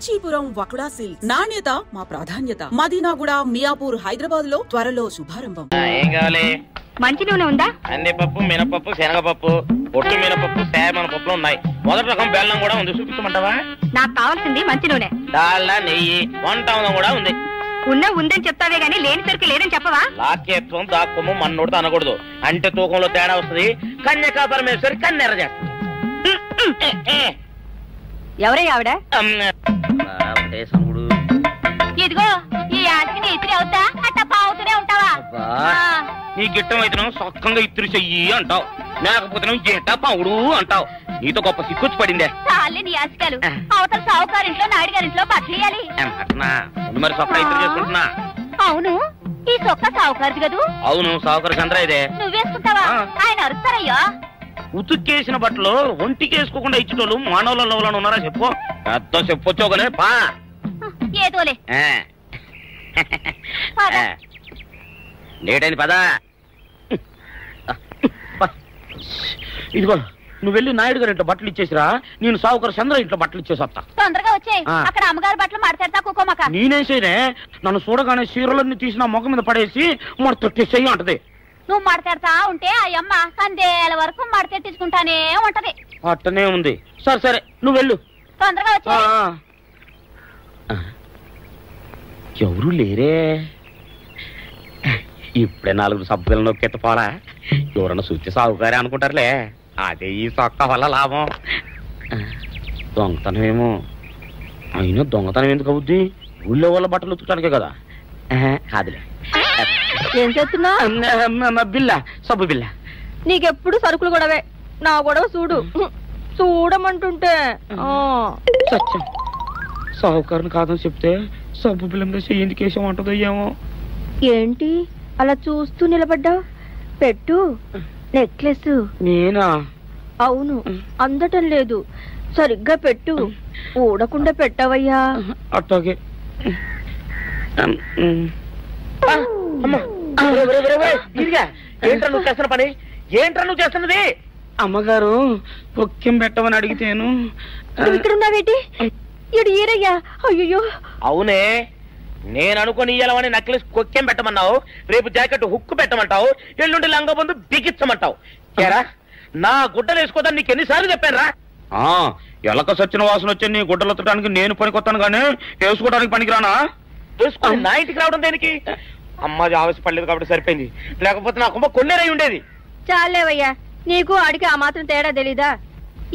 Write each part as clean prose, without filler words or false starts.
Kanchipuram వకుడా silks నాణ్యత మా ప్రాధాన్యత. మదీనాగూడ, మియాపూర్, హైదరాబాద్ లో త్వరలో శుభారంభం. ఏం కావాలి? మంచి నూనె ఉందా? కందిపప్పు, మినపప్పు, శనగపప్పు, పొట్టు మినపప్పు, సేమన పప్పులు ఉన్నాయి. మొదటి రకం బెల్లం కూడా ఉంది, చూపించమంటావా? నాకు కావాల్సింది మంచి నూనె. డాల్డా, నెయ్యి, వంట కూడా ఉంది. ఉందని చెప్తావే గానీ లేని సరికి లేదని చెప్పవా? లాక్యత్వం దాక్కుము మన్నోడు అనకూడదు, అంటే తూకంలో తేడా వస్తుంది. కన్యకా పరమేశ్వరి కన్నెర చేస్తుంది. ఎవరయ్యా ఆవిడ? ఇదిగో ఈ ఆటకి నీ ఇస్త్రీ అవుతా అట్ట పావుతూనే ఉంటావా? నీ గిట్టం అయితే సొక్కంగా ఇత్తురు చెయ్యి అంటావు, లేకపోతే గిట్ట పావుడు అంటావు. నీతో గొప్ప సిక్కుచ్చి పడిందే. చాలే నీ ఆశకాలు. అవతల సావుకారింట్లో నాయుడు గారింట్లో బట్టలేయాలి. మరి సొక్క ఇత్తురు చేసుకుంటున్నా. అవును, ఈ సొక్క సావుకారిది కదూ? అవును, సావుకారు చంద్ర ఇదే. నువ్వేసుకుంటావా? ఆయన అరుస్తారయ్యా. ఉతుక్కేసిన బట్టలు ఒంటికి వేసుకోకుండా ఇచ్చేటోళ్ళు మానవులలో ఉన్నారా చెప్పు? పెద్ద చెప్పొచ్చోగలే పా. ఏదోలే లేటైంది పదా. ఇదిగో నువ్వు వెళ్ళి నాయుడు గారి ఇంట్లో బట్టలు ఇచ్చేసిరా, నేను సావుకారు చంద్ర ఇంట్లో బట్టలు ఇచ్చేసి వస్తా. తొందరగా వచ్చే, అక్కడ అమ్మగారు బట్టలు మాడతాడతా కుకోమక. నేనేం చేయనే, నన్ను చూడగానే చీరలన్నీ తీసి నా ముఖం మీద పడేసి మడతెట్టేసేయి అంటది. నువ్వు మడతెడతా ఉంటే ఆ అమ్మ సందేల వరకు మడతెట్టించుకుంటానే ఉంటది. అట్టనే ఉంది. సరే సరే నువ్వు వెళ్ళు, తొందరగా వచ్చే. ఎవరు లేరే, ఇప్పుడే 4 సబ్బులు నొక్కెత్త పోరా. ఎవరన్నా చూస్తే సాగుకారే అనుకుంటారులే. అదే ఈ సొక్క వల్ల లాభం. దొంగతనమేమో. అయినా దొంగతనం ఎందుకు అవుద్ది? ఊళ్ళో వాళ్ళ బట్టలు ఉతుకడానికే కదా. కాదులే. ఏం చేస్తున్నా? బిల్ల, సబ్బు బిల్ల. నీకెప్పుడు సరుకులు గొడవే. నా గొడవ చూడు, చూడమంటుంటే. సత్యం, సాహుకారుని కాదని చెప్తే సబ్బు బిల్ల మీద ఎందుకు వేసామంటుందో ఏమో. ఏంటి అలా చూస్తూ నిలబడ్డా? పెట్టు నెక్లెస్. నేనా? అవును, అందటం లేదు. సరిగ్గా పెట్టు. ఊడకుండా పెట్టవయ్యా. అట్టాగే. ఏంట్రా నువ్వు చేస్తున్న పని? ఏంట్రా నువ్వు చేస్తున్నది? అమ్మగారు పొక్కెం పెట్టమని అడిగితేను. ఇక్కడ ఉన్నావేటి? ఇడు ఈరయ్యా. అయ్యో. అవునే, నేను అనుకుని ఇయ్యాలని నెక్లెస్ కొక్కెం పెట్టమన్నావు, రేపు జాకెట్ హుక్కు పెట్టమంటావు, ఎల్లుండి లంగబందు బిగించమంటావు. ఏరా, నా గుడ్డలు వేసుకోదని నీకు ఎన్నిసార్లు చెప్పానురా? ఎలక సచ్చిన వాసన వచ్చి నీ గుడ్డలు ఎత్తడానికి నేను పనికొత్తాను గానీ వేసుకోవడానికి పనికిరానా? వేసుకుని నా ఇంటికి రావడం దేనికి? అమ్మాది ఆవేశపడలేదు కాబట్టి సరిపోయింది, లేకపోతే నా కుమ్మ కొన్నేరై ఉండేది. చాలేవయ్యా, నీకు అడిగి ఆ మాత్రం తేడా తెలీదా?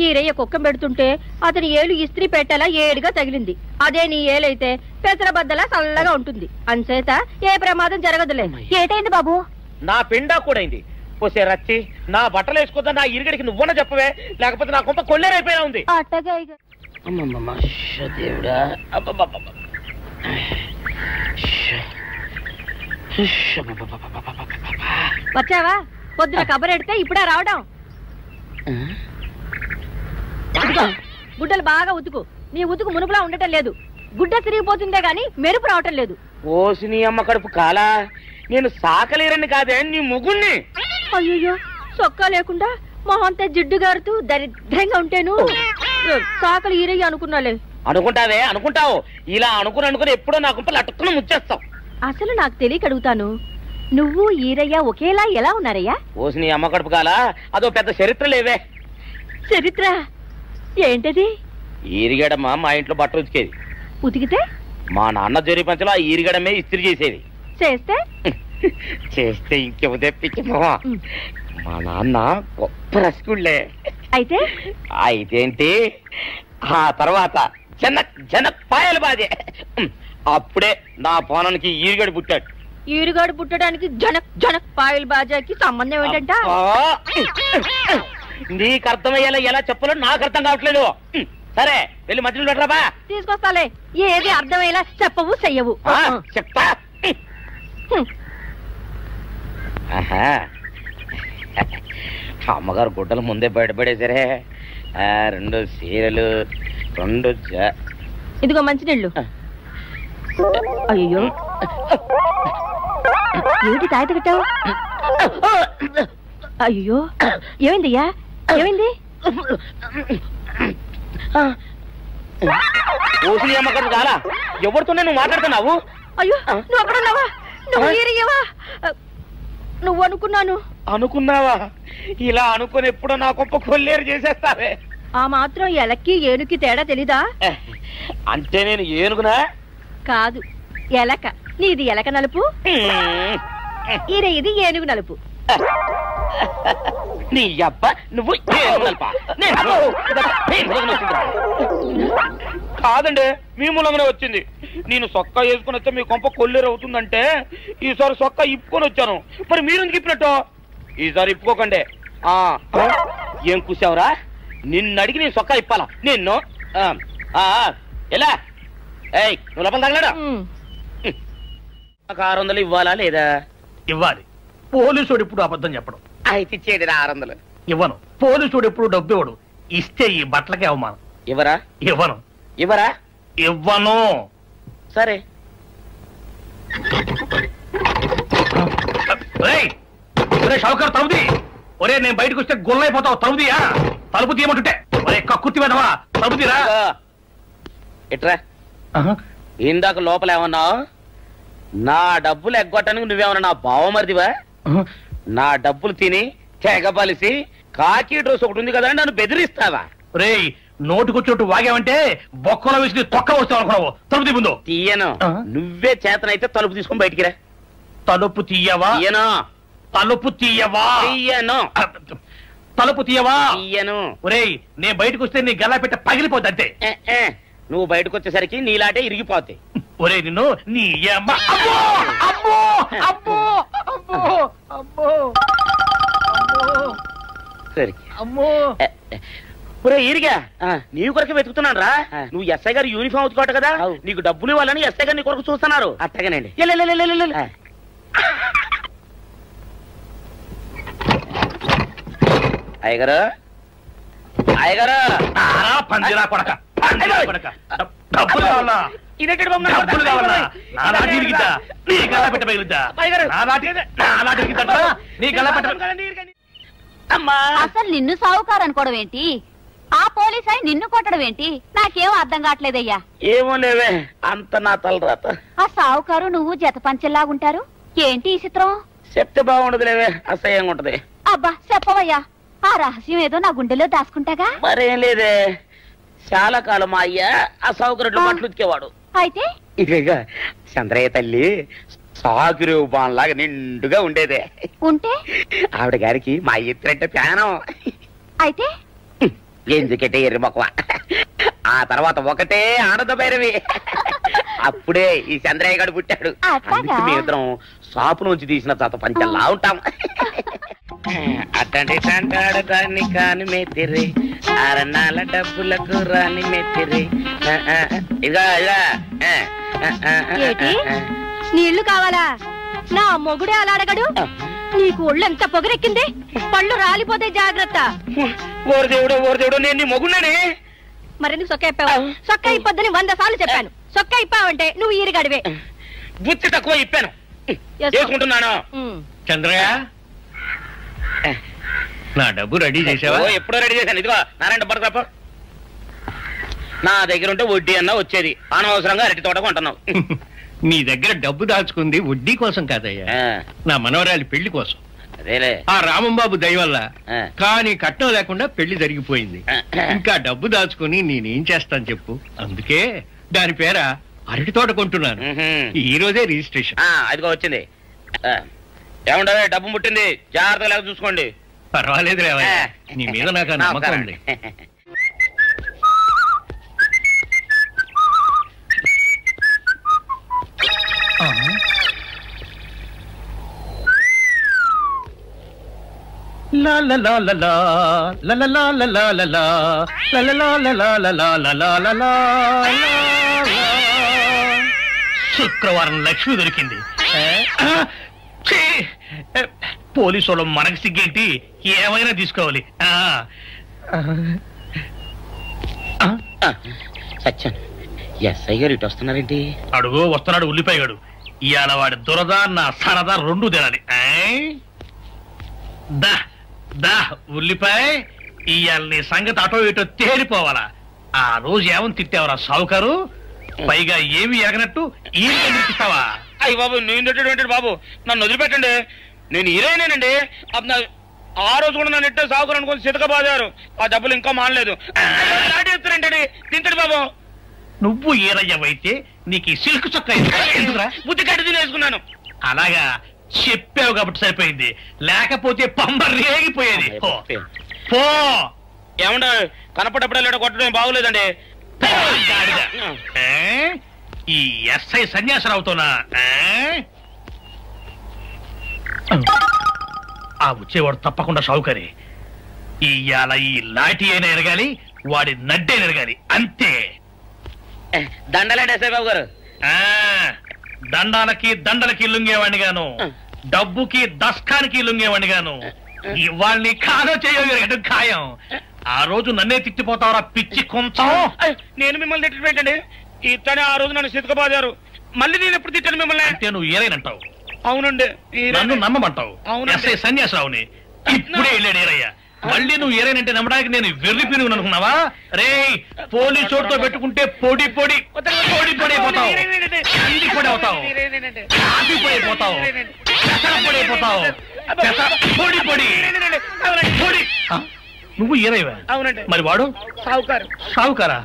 ఈ రయ్య కుక్కం పెడుతుంటే అతని ఏలు ఇస్త్రీ పెట్టేలా ఏడుగా తగిలింది. అదే నీ ఏలైతే పెసరబద్దలా చల్లగా ఉంటుంది. అంచేత ఏ ప్రమాదం జరగదులే. ఏటైంది బాబు? నా పిండా కూడా అయింది. పోసే రచ్చి, నా బట్టలు వేసుకోద్దా నా ఇరుగడికి నువ్వన చెప్పవే, లేకపోతే నా కొంత కొల్లేరైపోయినా ఉంది. వచ్చావా? పొద్దున కబరెడితే ఇప్పుడే రావడం. గుడ్డలు బాగా ఉతుకు. నీ ఉతుకు మునుపులా ఉండటం లేదు. గుడ్డ తిరిగిపోతుందే గాని మెరుపు రావటం లేదు. ఓసి నీ అమ్మ కడుపు కాలా, నేను సాకలేరని కాదే నీ ముగుణ్ణి. అయ్యో, సొక్కా లేకుండా మొహంతా జిడ్డు గారుతూ దరిద్రంగా ఉంటేను సాకలు ఈరయ్య అనుకున్నాలే. అనుకుంటావే, అనుకుంటావు. ఇలా అనుకుని ఎప్పుడో నా గుంపలు అటుక్కుని ముచ్చేస్తావు. అసలు నాకు తెలియక అడుగుతాను, నువ్వు ఈరయ్య ఒకేలా ఎలా ఉన్నారయ్యా? ఓసి నీ అమ్మ కడుపు కాలా, అదో పెద్ద చరిత్ర లేవే. చరిత్ర ఏంటది? ఈరిగడమ్మ మా ఇంట్లో బట్టలు ఉతికేది. ఉతికితే మా నాన్న జరి పంచలో ఆ ఈరిగడమే ఇస్త్రీ చేసేది. చేస్తే చేస్తే ఇంకెవ తెప్పించమో. మా నాన్న గొప్ప రసికుళ్ళే. అయితే అయితేంటి, ఆ తర్వాత జనక్ పాయలు బాధే. అప్పుడే నా పోనానికి ఈరిగడు పుట్టాడు. ఈరుగాడు పుట్టడానికి జనక్ పాయల్ బాజాకి సంబంధం ఏంటంట? నీకు అర్థమయ్యేలా ఎలా చెప్పాలో నాకు అర్థం కావట్లేదు. సరే వెళ్ళి మధ్యలో పెట్టరాబా. తీసుకొస్తాలే. ఏది అర్థమయ్యేలా చెప్పవు చెయ్యవు. చెప్తా. అమ్మగారు గుడ్డలు ముందే బయటపడేసరే. 2 చీరలు, 2 ఇదిగో మంచినీళ్ళు. అయ్యో, ఏమిటి తాయిత కట్టావు? అయ్యో, ఏమైందయ్యా? ఏమైంది? ఓసిలి అమ్మకం కాలా ఎవరితోనే నువ్వు మాట్లాడుతున్నావు? అయ్యో నువ్వు అక్కడున్నావా? నువ్వు ఈరియవా? నువ్వు అనుకున్నావా? ఇలా అనుకుని ఎప్పుడో నా గొప్ప కొల్లేరు చేసేస్తావే. ఆ మాత్రం ఎలక్కి ఏనుకి తేడా తెలీదా? అంటే నేను ఏనుగునా? కాదు, ఎలక. నీది ఎలక నలుపు, ఇది ఏనుగు నలుపు. నీ అబ్బ నువ్వు కాదండి, మీ మూలంగానే వచ్చింది. నేను సొక్కా వేసుకుని వస్తే మీ కొంప కొల్లేరు అవుతుందంటే ఈసారి సొక్కా ఇప్పుకొని వచ్చాను. మరి మీరు ఎందుకు ఇప్పినట్టు? ఈసారి ఇప్పుకోకండి. ఏం కూసావురా? నిన్ను అడిగి నేను సొక్కా ఇప్పాలా? నిన్ను ఎలా నువ్వు లోపల తగలడా? 600 ఇవ్వాలా లేదా? ఇవ్వాలి. పోలీసుడు ఇప్పుడు అబద్ధం చెప్పడం. అయితే ఇచ్చేది 600. ఇవ్వను. పోలీసుడు ఎప్పుడు డబ్బు ఇవ్వడు. ఇస్తే ఈ బట్టలకే అవమానం. ఇవ్వరా? ఇవ్వను. ఇవ్వరా? ఇవ్వను. సరే. షౌకర్ తలుపుది. ఒరే నేను బయటకు వస్తే గొల్లైపోతావు. తలుపుదియా? తలుపు తీయమంటుంటే ఒరే కక్కుర్తి వెదవా, తలుపు తీరా. ఎట్రా ఇందాక లోపల ఏమన్నావు? నా డబ్బులు ఎగ్గొట్టడానికి నువ్వేమన్నా నా బావమరిదివా? నా డబ్బులు తిని తెగబలిసి కాకి డ్రెస్ ఒకటి ఉంది కదా నన్ను బెదిరిస్తావా? రే నోటుకొచ్చినట్టు వాగావంటే బొక్కలో వేసి తొక్క వస్తావు అనుకున్నావు. తలుపు తీ ముందు. తీయను. నువ్వే చేతనైతే తలుపు తీసుకొని బయటికి రా. తలుపు తీయవా? తీయను. తలుపు తీయవా? తీయను. తలుపు తీయవా? తీయను. ఒరేయ్ నేను బయటకు వస్తే నీ గల్లా పెట్ట పగిలిపోద్ది అంతే. నువ్వు బయటకు వచ్చేసరికి నీలాటే ఇరిగిపోతాయి. ఒరే నిన్ను నీ అమ్మ. అబ్బో అబ్బో అబ్బో అబ్బో అబ్బో సరే అమ్మో. ఒరే ఇరిగా నీ కొరకు వెతుకుతున్నాను రా. నువ్వు ఎస్ఐ గారు యూనిఫామ్ అవుతుకోట కదా, నీకు డబ్బులు ఇవ్వాలని ఎస్ఐ గారు నీ కొరకు చూస్తున్నారు. అట్టగానండి. అయ్యగారు అయ్యగారు పందిరా కొడక డబ్బులు కావాలా? డబ్బులు కావాలా? నా నాటి ఇరిగిద్దా? నీ గల్లా పెట్ట పగిలిద్దా? నా నాటి ఇరిగిద్దా? నీ గల్లా పెట్ట. అసలు నిన్ను సావుకారు అనుకోవడం ఏంటి? ఆ పోలీస్ అయి నిన్ను కొట్టడం ఏంటి? నాకేం అర్థం కావట్లేదయ్యా. ఏమో లేవే, అంత నా తలరాత. ఆ సావుకారు నువ్వు జత పంచెల్లాగుంటారు ఏంటి ఈ చిత్రం? చెప్తే బాగుండదు లేవే, అసహ్యంగా ఉంటది. అబ్బా చెప్పవయ్యా, ఆ రహస్యం ఏదో నా గుండెలో దాచుకుంటాగా. మరేం లేదే, చాలా కాలం మా అయ్య ఆ సౌకర్యం బట్టలు ఉతికేవాడు. అయితే ఇక చంద్రయ్య తల్లి సాగురేవు బాన్లాగా నిండుగా ఉండేదే. ఉంటే ఆవిడ గారికి మా ఎత్తురంటే ప్యానం. అయితే ఎందుకంటే ఎర్రి మొక్కవ. ఆ తర్వాత ఒకటే ఆనంద భైరవి. అప్పుడే ఈ చంద్రయ్య గారు పుట్టాడు. అందుకే మీ ఇద్దరం షాపు నుంచి తీసిన చత పంచల్లా ఉంటాం. అట్టండి తంటాడు దాన్ని కాని మెత్తిరి, అరణాల డబ్బులకు రాని మెత్తిరి. ఇదిగా నీళ్లు కావాలా? నా మొగుడే అలా అడగడు. నీకు ఒళ్ళు ఎంత పొగరెక్కింది, పళ్ళు రాలిపోతే జాగ్రత్త. ఓరు దేవుడు నేను నీ మొగుడినే. మరెందుకు సొక్క ఇప్పావు? సొక్క ఇప్పొద్దని 100 సార్లు చెప్పాను. సొక్క ఇప్పావంటే నువ్వు ఈరిగడివే. బుద్ధి తక్కువ ఇప్పాను, చేసుకుంటున్నాను. చంద్రయ్య నా డబ్బు రెడీ చేసావా? ఎప్పుడో రెడీ చేశాను. ఇదిగో నారాయణ డబ్బు తప్ప నా దగ్గర ఉంటే వడ్డీ అన్నా వచ్చేది. అనవసరంగా అరటి తోట కొంటున్నావు. నీ దగ్గర డబ్బు దాచుకుంది వడ్డీ కోసం కాదయ్యా, నా మనవరాలి పెళ్లి కోసం. అదేలే, ఆ రామంబాబు దయ వల్ల కానీ కట్నం లేకుండా పెళ్లి జరిగిపోయింది. ఇంకా డబ్బు దాచుకుని నేనేం చేస్తాను చెప్పు. అందుకే దాని పేర అరటి తోట కొంటున్నాను. ఈ రోజే రిజిస్ట్రేషన్. అదిగో వచ్చింది. ఏముండవే, డబ్బు ముట్టింది, జాగ్రత్తగా చూసుకోండి. పర్వాలేదు రేవయ్య, నీ మీద నాకు నమ్మకం ఉంది. శుక్రవారం లక్ష్మి దొరికింది. పోలీసు వాళ్ళు మనకు సిగ్గేంటి, ఏమైనా తీసుకోవాలి. సత్యం ఎస్ఐ గారు ఇటు వస్తున్నారేంటి? అడుగు వస్తున్నాడు ఉల్లిపాయగాడు. ఇవాళ వాడి దురద నా సరదా రెండు తినాలి. దా దా ఉల్లిపాయ, ఇవాళ నీ సంగతి అటో ఇటో తేలిపోవాలా. ఆ రోజు ఏమని తిట్టావరా సావుకారు? పైగా ఏమి ఎగనట్టు ఈ తిట్టిస్తావా? అయ్యి బాబు నేను తిట్టేటువంటి బాబు, నన్ను వదిలిపెట్టండి. నేను హీరోయినేనండి. ఆ రోజు కూడా నన్ను ఇట్టే సాగుకుని అనుకుని సితకబాదారు. ఆ డబ్బులు ఇంకా మానలేదు. దాటేస్తారంటే తింటడు బాబు. నువ్వు ఈరయ్యవైతే నీకు ఈ సిల్క్ చొక్క బుద్ధి కట్టి తినేసుకున్నాను. అలాగా చెప్పావు కాబట్టి సరిపోయింది, లేకపోతే పంబ రేగిపోయేది. పో. ఏమంటే కనపడప్పుడే లేట కొట్టడం బాగోలేదండి. ఈ ఎస్ఐ సన్యాసరావుతోనా? ఆ వచ్చేవాడు తప్పకుండా షావుకరి. ఇవాళ ఈ లాఠీ అయినా ఎరగాలి, వాడి నడ్డే ఎరగాలి, అంతే. దండలేండి ఎస్ఐ బాబు గారు. దండాలకి దండలకి లొంగేవాడిని గాను, డబ్బుకి దస్కానికి లొంగేవాడిని గాను. ఇవాళ్ళని కాదో చేయడం ఖాయం. ఆ రోజు నన్నే తిట్టిపోతావరా పిచ్చి కొంచెం. నేను మిమ్మల్ని తిట్టండి. ఇతనే ఆ రోజు నన్ను సితకబాదారు. మళ్ళీ నేను ఎప్పుడు తిట్టాను మిమ్మల్ని? అంటే నువ్వు ఏరైనంటావు. అవునండి, నన్ను నమ్మమంటావు. ఎస్ఐ సన్యాసరావుని ఇప్పుడే వెళ్ళాడు ఏరయ్య. మళ్ళీ నువ్వు ఏరైనంటే నమ్మడానికి నేను వెర్రి పిరుగు అనుకున్నావా? రే, పోలీసు చోటుతో పెట్టుకుంటే పొడి పొడి పొడి పొడి అయిపోతావు, అంది పొడి అవుతావు, కాఫీ పొడి అయిపోతావు, పొడి అయిపోతావు, పొడి పొడి పొడి. నువ్వు ఏరైవా? అవునండి. మరి వాడు సావుకారు. సావుకారా?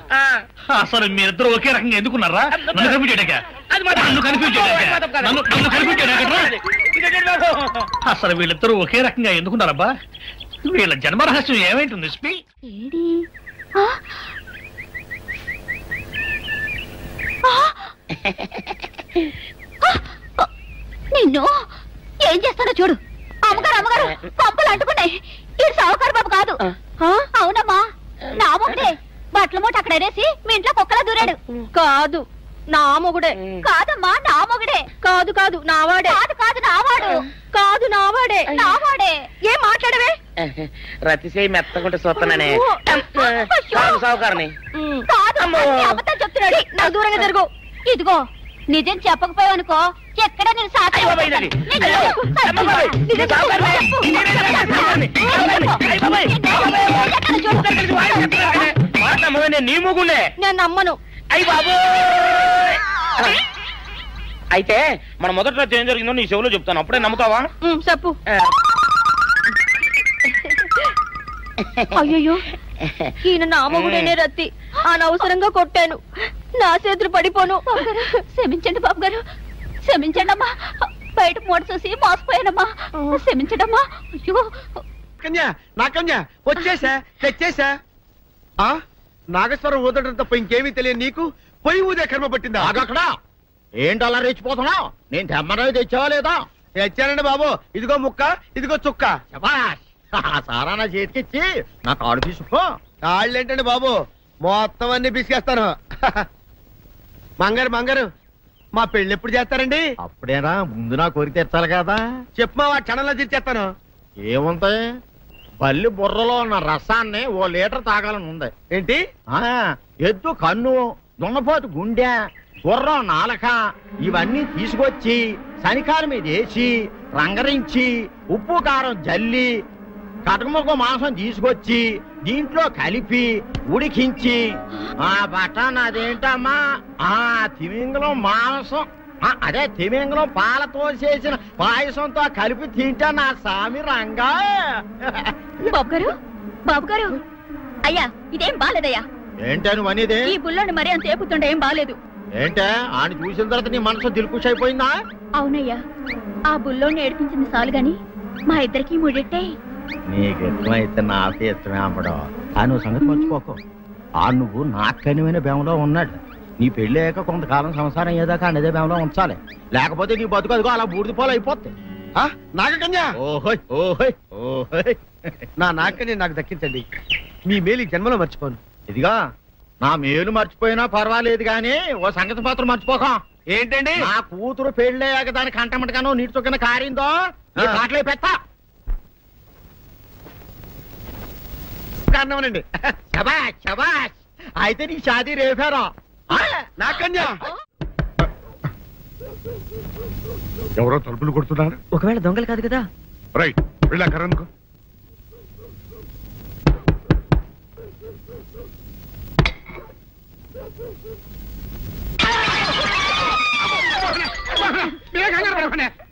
అసలు మీరిద్దరు ఒకే రకంగా ఎందుకున్నారా? నన్ను కన్ఫ్యూజ్ చేయడాక, నన్ను కన్ఫ్యూజ్ చేయడాక, నన్ను కన్ఫ్యూజ్ చేయడాక. అసలు వీళ్ళిద్దరూ ఒకే రకంగా ఎందుకున్నారబ్బా? వీళ్ళ జన్మరహస్యం ఏమైంటుంది? నిన్ను ఏం చేస్తాడో చూడు. అమ్మగారు అమ్మగారు పంపలు అంటుకున్నాయి. ఇది సావుకారు బాబు కాదు. అవునమ్మా, నా మొగుడే. బట్టల మూట అక్కడ అనేసి మీ ఇంట్లో కుక్కలా దూరాడు. కాదు, నా మొగుడే. కాదమ్మా, నా మొగుడే. కాదు కాదు, నావాడే. కాదు కాదు, నావాడు. కాదు, నావాడే. నావాడే. ఏం మాట్లాడవే? రతిసేయి మెత్తకుంటే చూస్తున్నానే సావుకారని. కాదు, అబద్ధం చెప్తున్నాడు. నా దూరంగా జరుగు. ఇదిగో, నిజం చెప్పకపోయావనుకో ఎక్కడ నేను సాక్షి నీ ముగుండే. నేను నమ్మను. అయ్యి బాబు. అయితే మన మొదటి రాత్రి ఏం జరిగిందో నీ చెవులో చెప్తాను, అప్పుడే నమ్ముతావా? చెప్పు. అయ్యో, ఈయన నా మొగుడేనే రత్తి. అనవసరంగా కొట్టాను. నా చేతులు పడిపోను. క్షమించండి బాబు గారు, క్షమించండి అమ్మా. బయట మూట చూసి మోసపోయానమ్మా, క్షమించడమ్మా. అయ్యో కన్యా, నా కన్యా వచ్చేసా, తెచ్చేసా. నాగేశ్వరం ఊదటం తప్ప ఇంకేమీ తెలియదు నీకు. పొయ్యి ఊదే కర్మ పట్టిందా? అక్కడ ఏంటి అలా రెచ్చిపోతున్నావు? నేను తెమ్మనవి తెచ్చావా లేదా? తెచ్చానండి బాబు. ఇదిగో ముక్క, ఇదిగో చుక్క. సారా నా చేతికిచ్చి నా కాడు తీసుకో. కాళ్ళేంటండి బాబు, మొత్తం అన్ని బిసికేస్తాను. మంగారు మంగారు, మా పెళ్ళి ఎప్పుడు చేస్తారండి? అప్పుడేనా, ముందు నా కోరిక తెచ్చాలి కదా. చెప్పు మా క్షణంలో తీర్చేస్తాను. ఏముంటాయి, బల్లి బుర్రలో ఉన్న రసాన్ని 1 లీటర్ తాగాలని ఉంది. ఏంటి? ఎద్దు కన్ను, దున్నపోతు గుండె, గుర్రం నాలక ఇవన్నీ తీసుకొచ్చి శనికాల మీద వేసి రంగరించి ఉప్పు కారం జల్లి కటకముక్క మాంసం తీసుకొచ్చి దీంట్లో కలిపి ఉడికించి బటన్ అదేంటమ్మా తిమింగలం మాంసం, అదే తిమింగలం పాలతో చేసిన పాయసంతో కలిపి తింటా నా సామి రంగా. బాబు గారు, అయ్యా ఇదేం బాలేదయ్యా. ఏంటా నువ్వు అనేది? ఈ బుల్లోని మరీ అంత ఏపుతుండే ఏం బాలేదు. ఏంటే ఆయన చూసిన తర్వాత నీ మనసు దిల్కుష్ అయిపోయిందా? అవునయ్యా, ఆ బుల్లోని ఏడిపించింది చాలు గాని మా ఇద్దరికి ముడిట్టే. నీకు ఇష్టమైతే నాకే ఇష్టమే అమ్మడం. ఆ నువ్వు సంగతి మర్చిపోకు. ఆ నువ్వు నాకు కనివైన బేమలో ఉన్నాడు. నీ పెళ్లి అయ్యాక కొంతకాలం సంసారం ఏదాకా అనేదే బేమలో ఉంచాలి, లేకపోతే నీ బతుకు అదిగో అలా బూడిద పోలు అయిపోతుంది. నాగకన్యా, ఓహోయ్ ఓహోయ్ ఓహోయ్, నా నాగకన్య నాకు దక్కించండి. మీ మేలు జన్మలో మర్చిపోను. ఇదిగా నా మేలు మర్చిపోయినా పర్వాలేదు గాని ఓ సంగతి మాత్రం మర్చిపోకం. ఏంటండి? నా కూతురు పెళ్ళయ్యాక దాని కంటమటగానో నీటి చొక్కన కారిందో కాట్లే పెట్టా కారణమనండి. శబాష్ శబాష్, అయితే నీ షాదీ రేపారా? నాకన్యా, ఎవరో తలుపులు కొడుతున్నారు. ఒకవేళ దొంగలు కాదు కదా? రైట్, వెళ్ళాకరనుకో.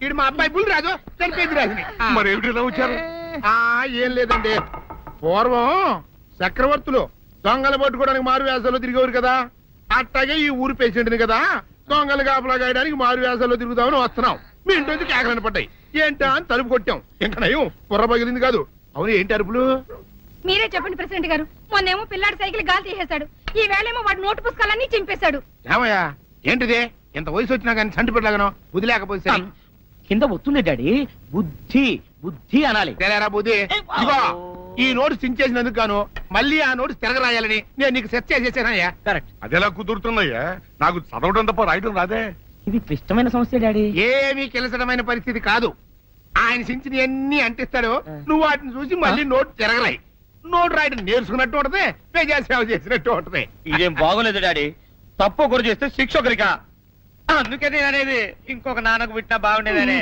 ఇడు మా అబ్బాయి బుల్ రాజు చనిపోయింది రాజుని. మరి ఏమిటి ఇలా వచ్చారు? ఏం లేదండి, పూర్వం చక్రవర్తులు దొంగలు పట్టుకోవడానికి మారు వేసాల్లో తిరిగేవారు కదా, అట్టాగే ఈ ఊరు పేషెంట్ని కదా దొంగలు కాపలా గాయడానికి మారు వేసాల్లో తిరుగుతామని వస్తున్నాం. మీ ఇంటి నుంచి కేకలను పడ్డాయి. ఏంటా అని తలుపు కొట్టాం. ఇంకా నయం బుర్ర పగిలింది కాదు. అవును, ఏంటి అరుపులు? మీరే చెప్పండి ప్రెసిడెంట్ గారు. మొన్నేమో పిల్లాడి సైకిల్ గాలి తీసేశాడు, ఈ వేళేమో వాడి నోటు పుస్తకాలన్నీ చింపేశాడు. ఏమయ్యా ఏంటిదే? ఎంత వయసు వచ్చినా కానీ సంటి పెట్టలాగనో బుద్ధి లేకపోతే కింద వస్తుంది డాడీ. బుద్ధి బుద్ధి అనాలి. తెలేరా బుద్ధి? ఇదిగో ఈ నోటు చించేసినందుకు గాను మళ్ళీ ఆ నోటు తిరగరాయాలని నేను నీకు సెట్ చేసేసానయ్యా. కరెక్ట్. అదెలా కుదురుతున్నాయ్యా? నాకు చదవడం తప్ప రాయడం రాదే. ఇది క్లిష్టమైన సమస్య డాడీ. ఏమీ కిలసడమైన పరిస్థితి కాదు. ఆయన చించిన ఎన్ని అంటిస్తాడు, నువ్వు వాటిని చూసి మళ్ళీ నోటు తిరగరాయి. నోటు రాయడం నేర్చుకున్నట్టు ఉంటది, ప్రజాసేవ చేసినట్టు ఉంటది. ఇదేం బాగోలేదు డాడీ. తప్పు ఒకరు చేస్తే శిక్ష ఒకరికా. అందుకే నేను అనేది ఇంకొక నాన్నకు పుట్టినా బాగుండేదనే.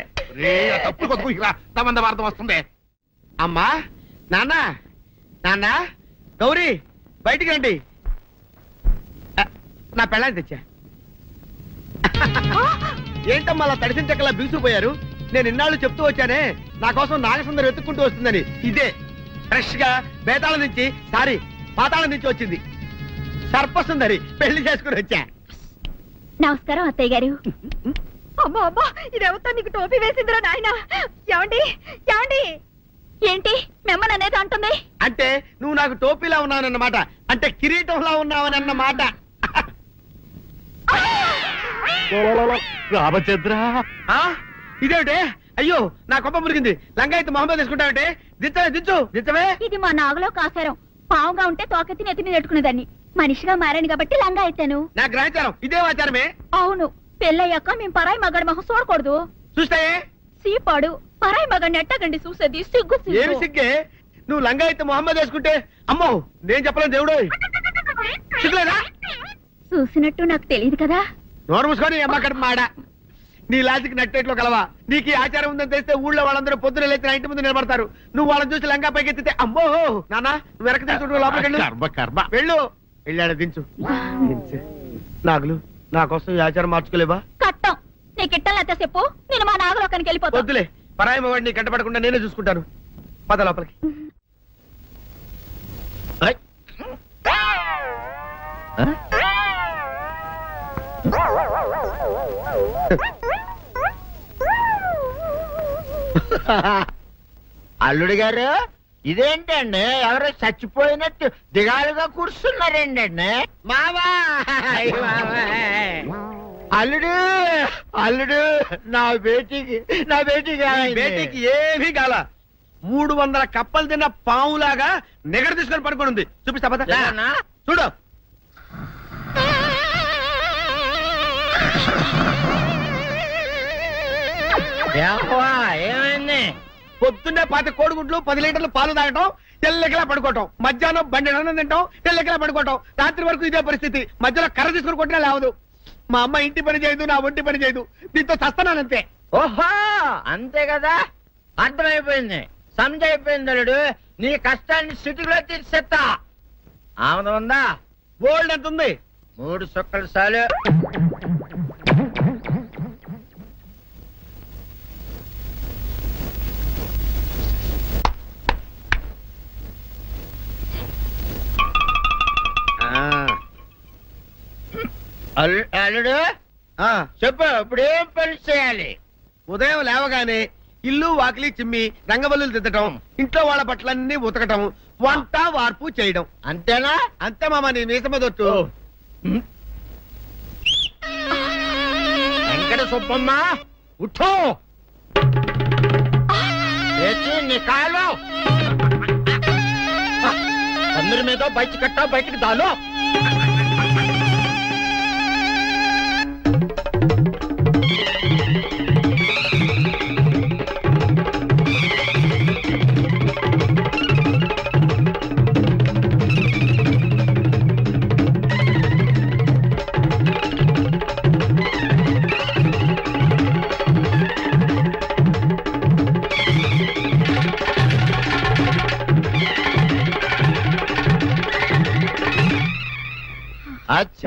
తప్పుడు కొత్త ఇలా తమంద వార్త వస్తుంది. అమ్మా, నాన్న, నాన్న, గౌరీ బయటికి రండి. నా పెళ్ళాన్ని తెచ్చా. ఏంటమ్మా అలా తడిసిన చెక్కలా బిగుసిపోయారు? నేను ఇన్నాళ్ళు చెప్తూ వచ్చానే నా కోసం నాగసుందరం వెతుక్కుంటూ వస్తుందని. ఇదే ఫ్రెష్ గా బేతాళం నుంచి పాతాళం నుంచి వచ్చింది సర్పసుందరి. పెళ్లి చేసుకుని వచ్చా. నమస్కారం అత్తయ్య గారు. అమ్మా అమ్మా, ఇదేవతో నీకు టోపీ వేసిందిరా నాయన. ఏమండి ఏమండి? ఏంటి మిమ్మల్ని అనేది అంటుంది? అంటే నువ్వు నాకు టోపీలా ఉన్నావనన్నమాట, అంటే కిరీటంలా ఉన్నావనన్నమాట. రామచంద్ర, ఇదేమిటే? అయ్యో నా కొప్ప మురిగింది. లంగాయత్ మొహమ్మద్ తీసుకుంటావంటే దించవే, దించవే. ఇది మా నాగులో కాసారం. పావుగా ఉంటే తోకెత్తి నెత్తి మీద పెట్టుకునేదాన్ని. మనిషిగా మారాను కాబట్టి లంగా అయితాను. నా గ్రహచారం ఇదే ఆచారమే. అవును, పెళ్ళయ్యాక మేము పరాయి మగాడి మొహం చూడకూడదు. చూస్తాయే సీపాడు పరాయి మగాడిని ఎట్టగండి చూసేది. సిగ్గు ఏమి సిగ్గే? నువ్వు లంగాయత్ మొహమ్మద్ వేసుకుంటే అమ్మో నేను చెప్పలేను దేవుడు. సిగ్గులేదా? చూసినట్టు నాకు తెలియదు కదా. నోరు మూసుకొని అమ్మకడ మాడ. నీ లాజిక్ నట్టేట్లో కలవా? నీకు ఈ ఆచారం ఉందని తెలిస్తే ఊళ్ళో వాళ్ళందరూ పొద్దున లేచి నా ఇంటి ముందు నిలబడతారు. నువ్వు వాళ్ళని చూసి లంగా పైకి ఎత్తితే అమ్మో నాన్న నువ్వు వెనక తీసుకుంటూ లోపలికి వెళ్ళు. వెళ్ళాడు దించు. నాగులు నా కోసం ఈ ఆచారం మార్చుకోలేవా? కట్టం నీకు ఇట్టలేత చెప్పు, నేను మా నాగలోకానికి వెళ్ళిపోతా. వద్దులే, పరాయి వాడిని కంటపడకుండా నేనే చూసుకుంటాను. పద లోపలికి. అల్లుడు గారు, ఇదేంటండి ఎవరో చచ్చిపోయినట్టు దిగాలుగా కూర్చున్నారేంటండి? మావా అల్లుడు అల్లుడు, నా బేటీకి ఏమీ కాల. 300 కప్పలు తిన్న పావులాగా నిగడ తీసుకొని పడుకొని ఉంది. చూపిస్తా పద. చూడు. ఏమైంది? పొద్దున్నే 10 కోడిగుడ్లు 10 లీటర్లు పాలు తాగటం, తెల్లకిలా పడుకోవటం. మధ్యాహ్నం బండి అన్నం తింటాం, తెల్లకిలా పడుకోవటం. రాత్రి వరకు ఇదే పరిస్థితి. మధ్యలో కర్ర తీసుకుని కొట్టినా లేవదు. మా అమ్మ ఇంటి పని చేయదు, నా ఒంటి పని చేయదు. దీంతో చస్తున్నానంతే. ఓహో అంతే కదా, అర్థమైపోయింది, సమజైపోయింది. అల్లుడు నీ కష్టాన్ని సిటీలో తీర్చేస్తా. ఆమె ఉందా? గోల్డ్ ఎంత ఉంది? 3 సుక్కలు చాలు. అల్లుడు చెప్పు, ఇప్పుడు ఏం పని చేయాలి? ఉదయం లేవగానే ఇల్లు వాకిలి చిమ్మి రంగవల్లులు దిద్దటం, ఇంట్లో వాళ్ళ బట్టలన్నీ ఉతకటం, వంట వార్పు చేయడం. అంతేనా? అంతే మామ, నీ మీసమదొట్టు. వెంకట సుబ్బమ్మ ఉఠో, నీ కాలు అందరి మీద బయట కట్టా, బయటికి దాలో.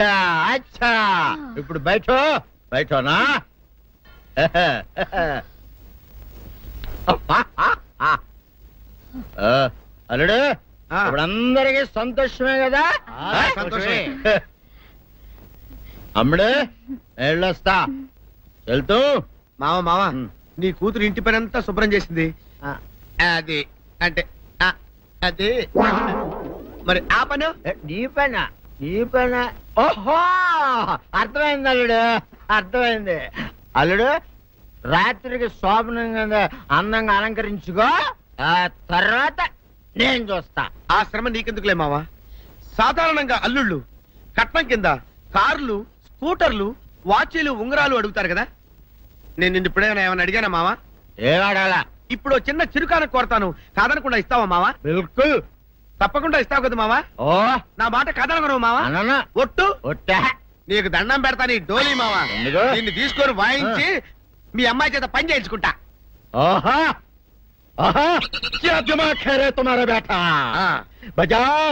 అచ్చా అచ్చా ఇప్పుడు బయటనా అల్లుడు ఇప్పుడు అందరికి సంతోషమే కదా సంతోషమే. అమ్ముడు వెళ్ళొస్తా వెళ్తూ మావా నీ కూతురు ఇంటి పని అంతా శుభ్రం చేసింది. అది అంటే అది మరి ఆ పని నీ పైన ఓహో అర్థమైంది అల్లుడు అర్థమైంది. అల్లుడు రాత్రికి శోభనంగా అందంగా అలంకరించుకో, ఆ తర్వాత నేను చూస్తా. ఆ శ్రమ నీకెందుకులే మావా. సాధారణంగా అల్లుళ్ళు కట్నం కింద కార్లు, స్కూటర్లు, వాచీలు, ఉంగరాలు అడుగుతారు కదా. నేను నిన్ను ఇప్పుడేమైనా ఏమైనా అడిగానా మావా? ఏవాడాలా? ఇప్పుడు చిన్న చిరుకాన కోరతాను, కాదనకుండా ఇస్తావా మావా? బిల్కుల్ తప్పకుండా ఇస్తావు కదా మావా. ఓ నా మాట కాదనగను మావా. అన్న ఒట్టు ఒట్టా నీకు దండం పెడతా నీ డోలీ మావా. ఎందుకు? నిన్ను తీసుకొని వాయించి మీ అమ్మాయి చేత పని చేయించుకుంటా. ओहा ओहा क्या दिमाग है रे तुम्हारा बेटा बजाओ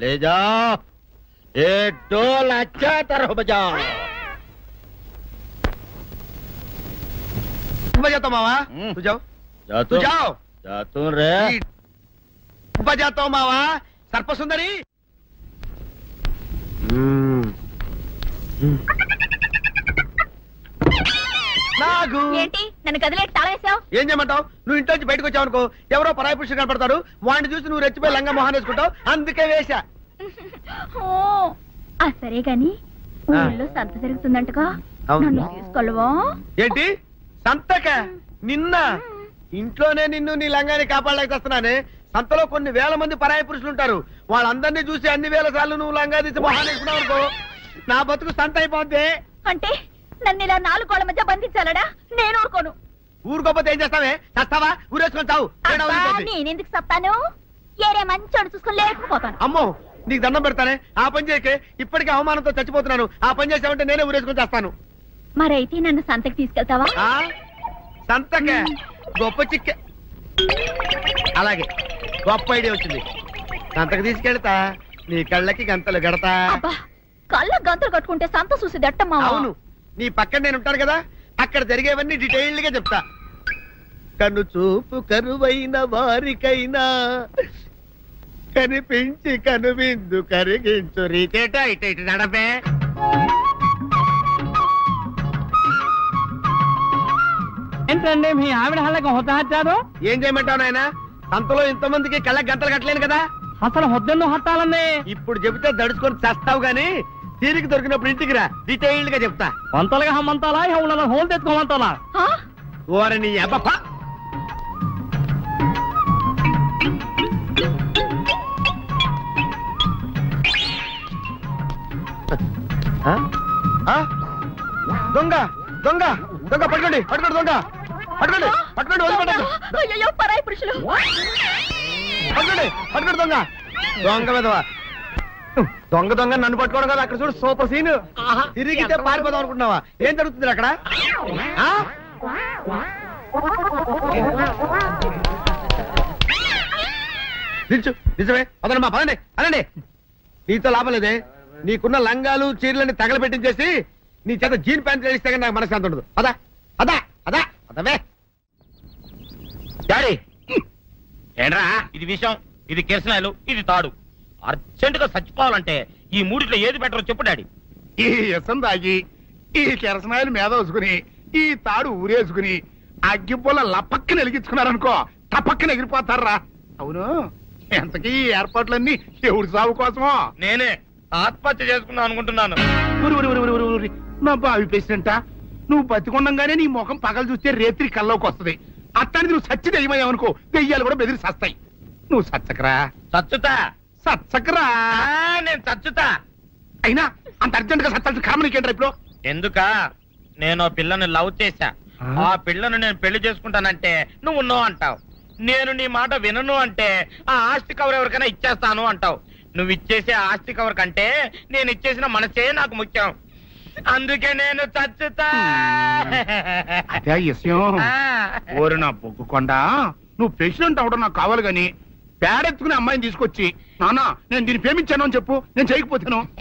ले जाओ ये ढोल अच्छा तरह बजाओ बजाता मावा तू जाओ तू जाओ जातू रे बजाता मावा सर्प सुंदरी ఏంటి నన్ను గదిలేట్ తాళేసావు? ఏం చేయమంటావు? నువ్వు ఇంట్లో నుంచి బయటకు వచ్చావు అనుకో, ఎవరో పరాయి పురుషులు కనపడతారు, వాడిని చూసి నువ్వు రెచ్చిపోయి లంగా మొహాన్ని వేసుకుంటావు, అందుకే వేశా. సరే గాని ఊళ్ళో సంత జరుగుతుందంటగా, నన్ను తీసుకెళ్ళవా? ఏంటి సంతక? నిన్న ఇంట్లోనే నిన్ను నీ లంగాన్ని కాపాడలేకొస్తున్నానే. సంతలో కొన్ని వేల మంది పరాయి పురుషులు ఉంటారు, వాళ్ళందరినీ చూసి అన్ని వేల సార్లు నువ్వు లంగా తీసి మొహాన్ని వేసుకున్నావు అనుకో, నా బతుకు సంత అయిపోద్ది. అంటే నన్ను ఇలా 4 గోళ్ల మధ్య బంధించాలడా? నేను ఊరుకోను. ఊరుకోపోతే ఏం చేస్తావే? చస్తావా? ఊరేసుకొని చావు. నేనెందుకు చెప్తాను? ఏరే మంచోడు చూసుకుని లేకపోతాను. అమ్మో నీకు దండం పెడతానే, ఆ పని చేయకే. ఇప్పటికే అవమానంతో చచ్చిపోతున్నాను, ఆ పని చేసావంటే నేనే ఊరేసుకొని చేస్తాను. మరైతే నన్ను సంతకి తీసుకెళ్తావా? సంతకే గొప్ప చిక్కే. అలాగే గొప్ప ఐడియా వచ్చింది. సంతకు తీసుకెళ్తా, నీ కళ్ళకి గంతలు గడతా. కళ్ళ గంతలు కట్టుకుంటే సంత చూసి దట్టమ్మా. అవును, నీ పక్కన నేను ఉంటాను కదా, అక్కడ జరిగేవన్నీ డీటెయిల్డ్ గా చెప్తా. కను చూపు కరువైన వారికైనా కనిపించి కనువిందు కరిగించు రీతేట ఇట ఇటు నడపే. ఏంటండి మీ ఆవిడ హళ్ళకి హొత్తహచ్చారు? ఏం చేయమంటావు నాయన? సంతలో ఇంతమందికి కళ్ళకి గంటలు కట్టలేను కదా. అసలు హొద్దెన్ను హత్తాలండి. ఇప్పుడు చెబితే దడుచుకొని చేస్తావు గాని, తీరికి దొరికినప్పుడు ఇంటికి రా, డీటెయిల్డ్ గా చెప్తా. వంతలుగా హమ్మంతాలా ఇవ్వాల హోల్ తెచ్చుకోమంటాలా? ఓరని అబ్బప్ప. దొంగ దొంగ దొంగ పట్టుకోండి పట్టుకోండి దొంగ పట్టుకోండి పట్టుకోండి వదిలిపెట్టండి. అయ్యో పరాయి పురుషులు. పట్టుకోండి పట్టుకోండి దొంగ దొంగ విధవా. దొంగ దొంగ నన్ను పట్టుకోవడం కదా, అక్కడ చూడు సూపర్ సీన్. తిరిగితే పారిపోదాం అనుకుంటున్నావా? ఏం జరుగుతుంది అక్కడ? నిజమే అదనమ్మా, పదండి అనండి. నీతో లాభం లేదే, నీకున్న లంగాలు చీరలని తగలబెట్టించేసి నీ చేత జీన్ ప్యాంట్ వేస్తే కానీ నాకు మనశ్శాంతి ఉండదు. అదా అదా అదా అదవే డాడీ. ఏంట్రా ఇది విషయం, ఇది కిరసనాయలు, ఇది తాడు. అర్జెంట్ గా చచ్చిపోవాలంటే ఈ మూడిట్లో ఏది బెటర్ చెప్పు డాడీ. ఈ ఇసం తాగి ఈ కిరసనాయలు మీద వేసుకుని ఈ తాడు ఊరేసుకుని అగ్గిపూల లపక్కన వెలిగించుకున్నారనుకో, టపక్కన ఎగిరిపోతారా. అవును, ఎంతకీ ఈ ఏర్పాట్లన్నీ ఎవరి సాగు కోసమో? నేనే ఆత్మహత్య చేసుకున్నాను అనుకుంటున్నాను. నా బావి పేసినంట, నువ్వు బతికొండంగానే నీ ముఖం పగలు చూస్తే రేత్రి కల్లోకి వస్తుంది. అట్టానికి నువ్వు సచ్చి దెయ్యమయ్యావనుకో, దెయ్యాలు కూడా బెదిరి సస్తాయి. నువ్వు సచ్చకరా చచ్చుతా సచ్చకరా. నేను చచ్చుతా. అయినా అంత అర్జెంట్ గా సత్తాల్సిన కర్మ నీకేంట్రా ఇప్పుడు? ఎందుక? నేను పిల్లని లవ్ చేశా, ఆ పిల్లను నేను పెళ్లి చేసుకుంటానంటే నువ్వు నో అంటావు. నేను నీ మాట వినను అంటే ఆ ఆస్తి కవర్ ఎవరికైనా ఇచ్చేస్తాను అంటావు. నువ్వు ఇచ్చేసే ఆస్తి కవర్ కంటే నేను ఇచ్చేసిన మనసే నాకు ముఖ్యం. అందుకే నేను చచ్చుతా. అదే విషయం. ఓరి నా బొగ్గుకొండ, నువ్వు ప్రెసిడెంట్ అవడం నాకు కావాలి గాని పేడెత్తుకునే అమ్మాయిని తీసుకొచ్చి నానా నేను దీన్ని ప్రేమించాను అని చెప్పు, నేను చేయకపోతాను.